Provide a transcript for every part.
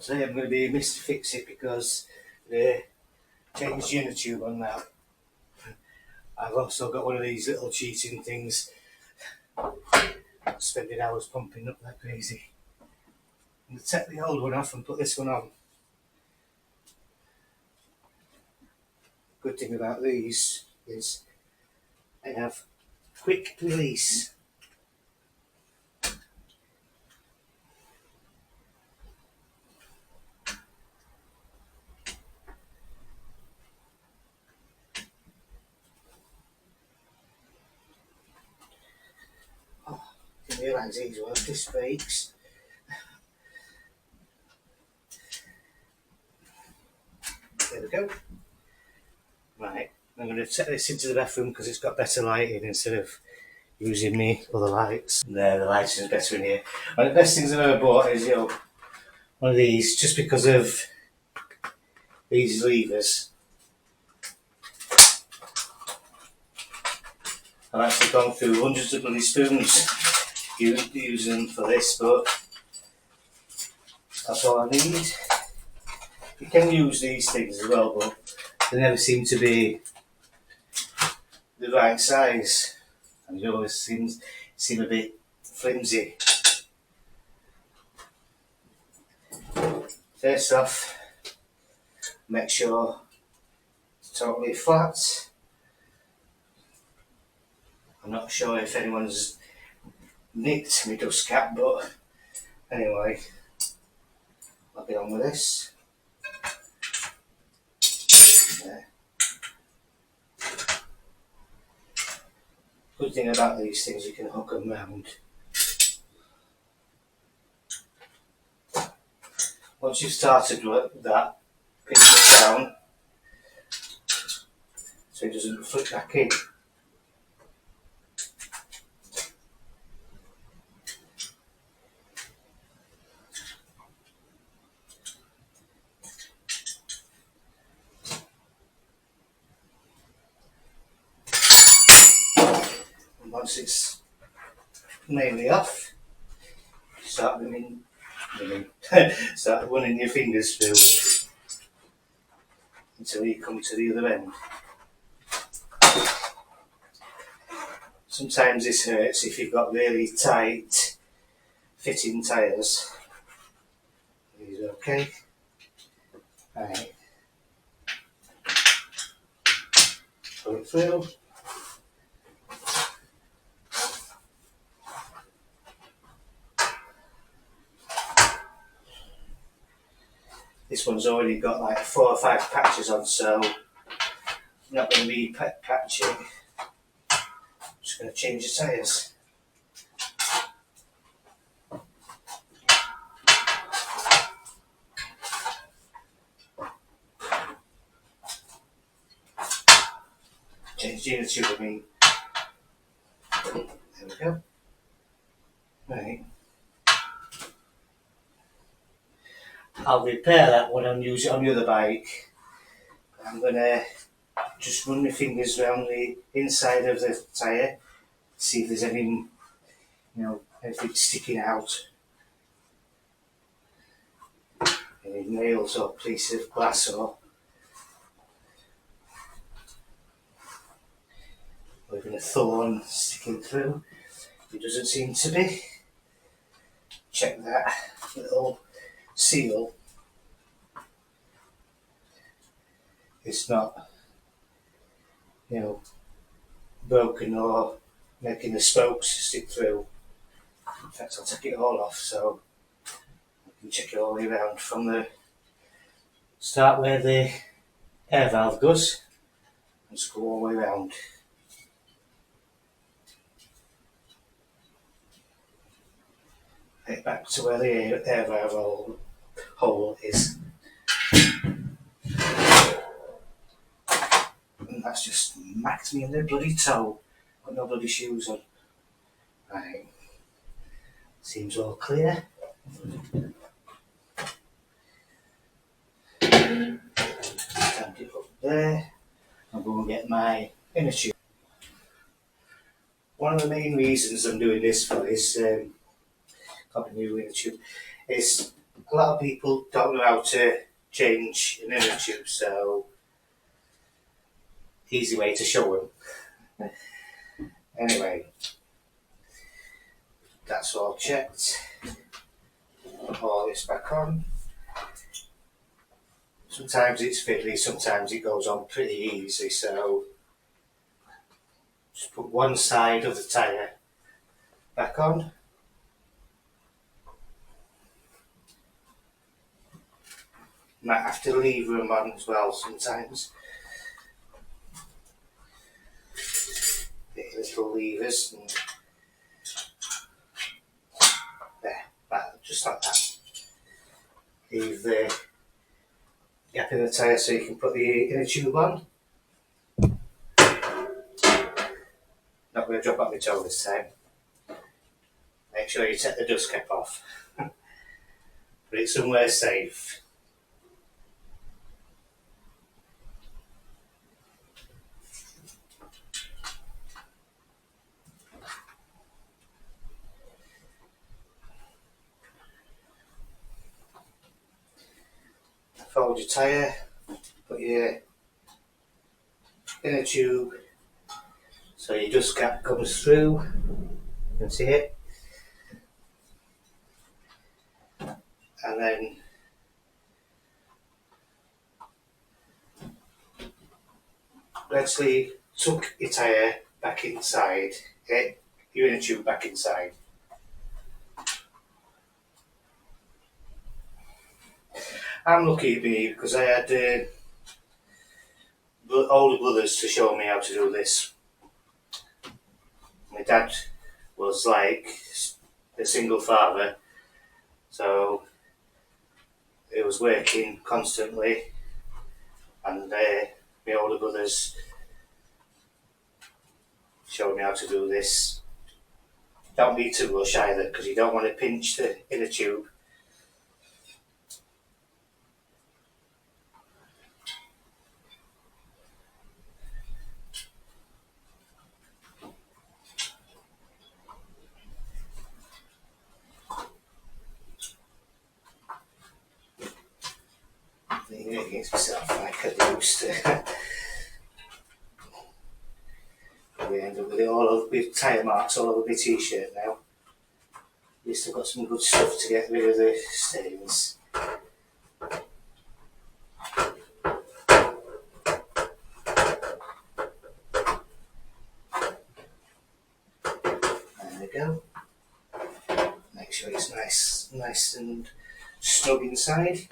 But today I'm going to be Mr. Fix It because they changed the inner tube on now. I've also got one of these little cheating things, spending hours pumping up like crazy. I'm going to take the old one off and put this one on. Good thing about these is they have quick release. Didn't realise these were disc brakes. There we go. Right, I'm going to take this into the bathroom because it's got better lighting instead of using me other lights. There, the lighting is better in here. One of the best things I've ever bought is, one of these, just because of these levers. I've actually gone through hundreds of bloody spoons using them for this, but that's all I need. You can use these things as well, but they never seem to be the right size, and they always seem a bit flimsy. First off, make sure it's totally flat. I'm not sure if anyone's nicked my dust cap, but anyway, I'll get on with this. There. Good thing about these things, you can hook them round. Once you've started with that, pinch it down so it doesn't flick back in. And once it's mainly off, start running your fingers through until you come to the other end. Sometimes this hurts if you've got really tight fitting tyres. These are okay. Right. Pull it through. This one's already got like 4 or 5 patches on, so I'm not going to be patching. I'm just going to change the tyres. Change the inner tube, I mean. There we go. Right. I'll repair that when I'm using it on the other bike. I'm going to just run my fingers around the inside of the tyre, see if there's any, anything sticking out. Any nails or piece of glass or even a thorn sticking through. It doesn't seem to be. Check that little seal. It's not, broken or making the spokes stick through. In fact, I'll take it all off so I can check it all the way around from the start where the air valve goes and just go all the way around. Head back to where the air valve hole is. And that's just smacked me in the bloody toe. Got no bloody shoes on. Right. Seems all clear. Stand it up there. I'm going to get my inner tube. One of the main reasons I'm doing this for is got a new inner tube is a lot of people don't know how to change an inner tube, so easy way to show them. Anyway, that's all checked. Put all this back on. Sometimes it's fiddly, sometimes it goes on pretty easy, so just put one side of the tyre back on. Might have to lever them on as well sometimes. The little levers and there, just like that. Leave the gap in the tyre so you can put the inner tube on. Not going to drop out my toe this time. Make sure you take the dust cap off. Put it somewhere safe. Fold your tyre, put your inner tube so your dust cap comes through. You can see it. And then gradually tuck your tyre back inside, your inner tube back inside. I'm lucky to be because I had older brothers to show me how to do this. My dad was like a single father, so he was working constantly, and my older brothers showed me how to do this. Don't need to rush either because you don't want to pinch the inner tube. Leaning it against myself like I used to. We end up with it all over, with tyre marks all over my t-shirt now. At least I've got some good stuff to get rid of the stains. There we go. Make sure it's nice and snug inside.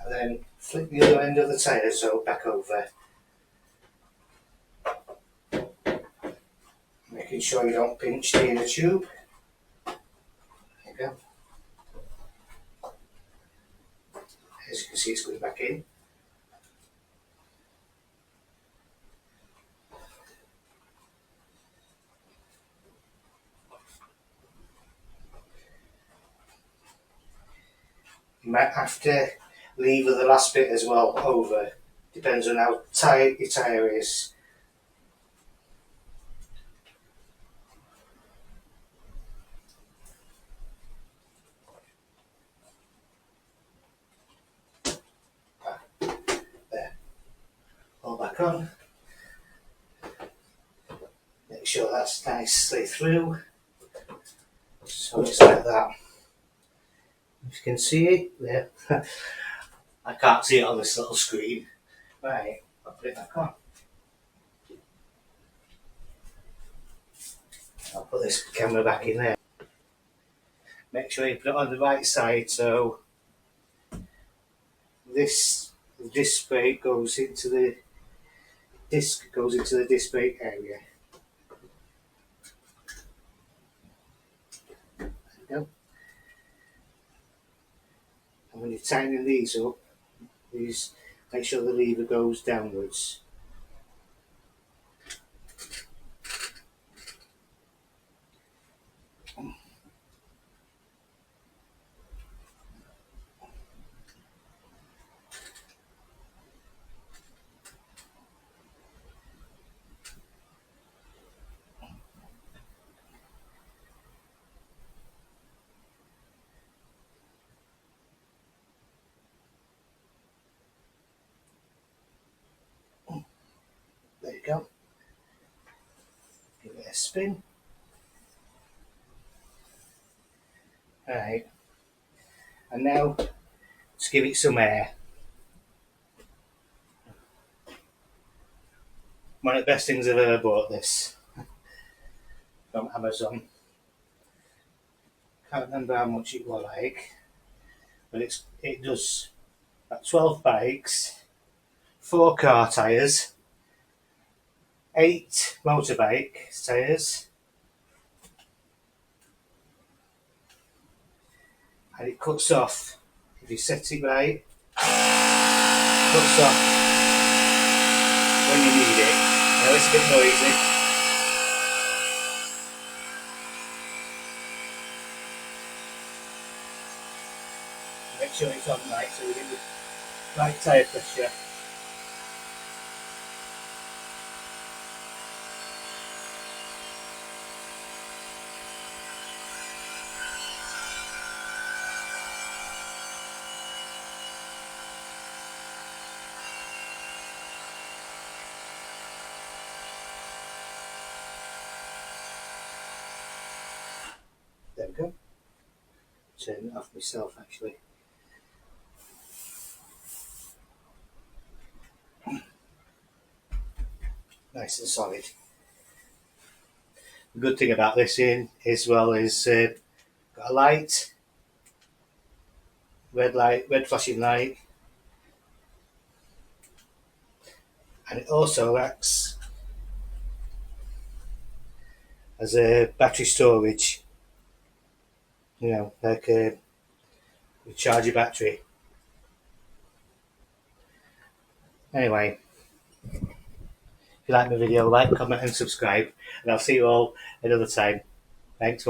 And then flip the other end of the tyre so back over. Making sure you don't pinch the inner tube. There you go. As you can see, it's going back in. You might have to lever the last bit as well over. Depends on how tight your tyre is. There. All back on. Make sure that's nicely through. So it's like that. If you can see it there. I can't see it on this little screen. Right, I'll put it back on. I'll put this camera back in there. Make sure you put it on the right side so this disc brake goes into the disc brake area. There we go. And when you're tightening these up, make sure the lever goes downwards. we go. Give it a spin. Alright, and now let's give it some air. One of the best things I've ever bought, this from Amazon. Can't remember how much it was like, but it does about 12 bikes, 4 car tyres, 8 motorbike tyres, and it cuts off, if you set it right, cuts off when you need it. I know it's a bit noisy. Make sure it's on right so we get the right tyre pressure. There we go. Turn it off myself actually. Nice and solid. The good thing about this in as well is got a light, red flashing light, and it also acts as a battery storage. You know, like you charge your battery. Anyway, if you like my video, like, comment and subscribe, and I'll see you all another time. Thanks for watching.